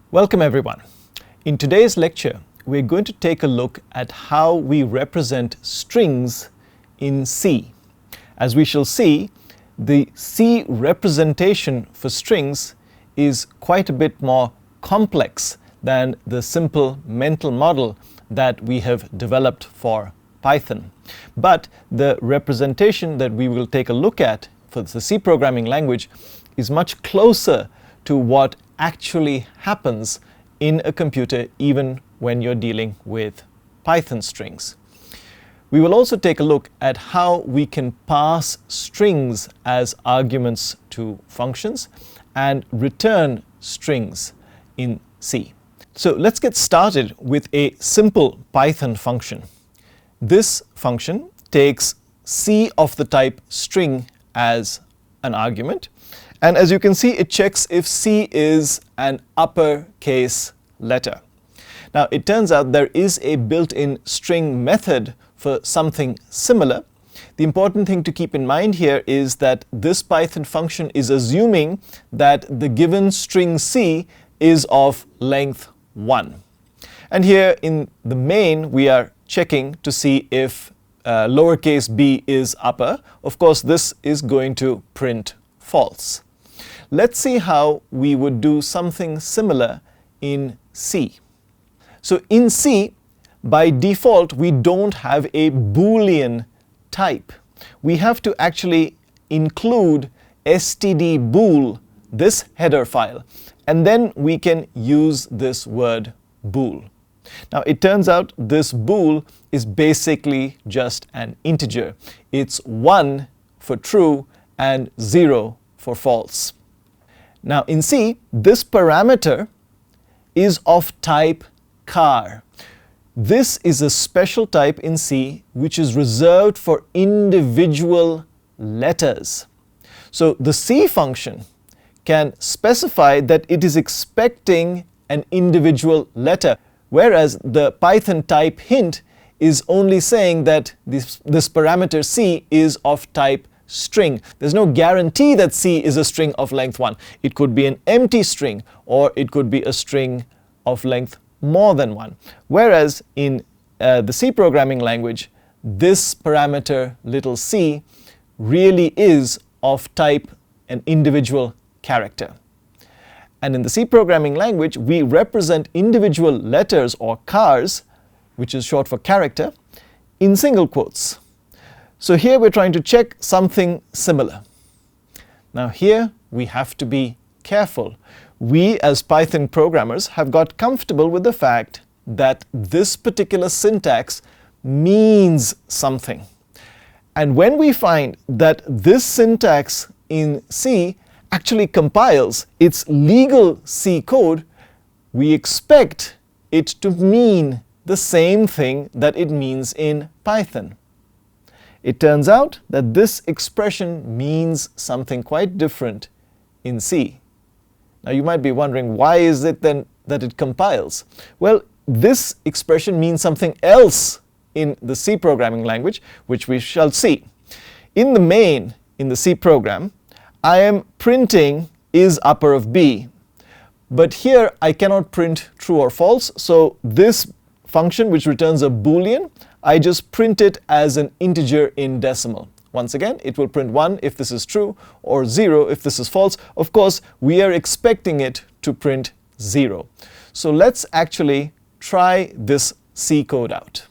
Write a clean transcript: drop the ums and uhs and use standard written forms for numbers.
Welcome everyone. In today's lecture, we're going to take a look at how we represent strings in C. As we shall see, the C representation for strings is quite a bit more complex than the simple mental model that we have developed for Python. But the representation that we will take a look at for the C programming language is much closer to what actually happens in a computer even when you're dealing with Python strings. We will also take a look at how we can pass strings as arguments to functions and return strings in C. So let's get started with a simple Python function. This function takes C of the type string as an argument. And as you can see, it checks if C is an uppercase letter. Now, it turns out there is a built-in string method for something similar. The important thing to keep in mind here is that this Python function is assuming that the given string C is of length 1. And here in the main, we are checking to see if lowercase b is upper. Of course, this is going to print false. Let's see how we would do something similar in C. So in C, by default, we don't have a Boolean type. We have to actually include stdbool, this header file, and then we can use this word bool. Now, it turns out this bool is basically just an integer. It's 1 for true and 0 for false. Now, in C, this parameter is of type char. This is a special type in C which is reserved for individual letters. So the C function can specify that it is expecting an individual letter, whereas the Python type hint is only saying that this parameter C is of type string. There's no guarantee that C is a string of length 1. It could be an empty string, or it could be a string of length more than 1. Whereas in the C programming language, this parameter little c really is of type an individual character. And in the C programming language, we represent individual letters or chars, which is short for character, in single quotes. So here we're trying to check something similar. Now here we have to be careful. We as Python programmers have got comfortable with the fact that this particular syntax means something. And when we find that this syntax in C actually compiles its legal C code, we expect it to mean the same thing that it means in Python. It turns out that this expression means something quite different in C. Now you might be wondering, why is it then that it compiles? Well, this expression means something else in the C programming language, which we shall see. In the main, in the C program, I am printing is upper of b. But here I cannot print true or false, so this function which returns a Boolean, I just print it as an integer in decimal. Once again, it will print 1 if this is true, or 0 if this is false. Of course, we are expecting it to print 0. So let's actually try this C code out.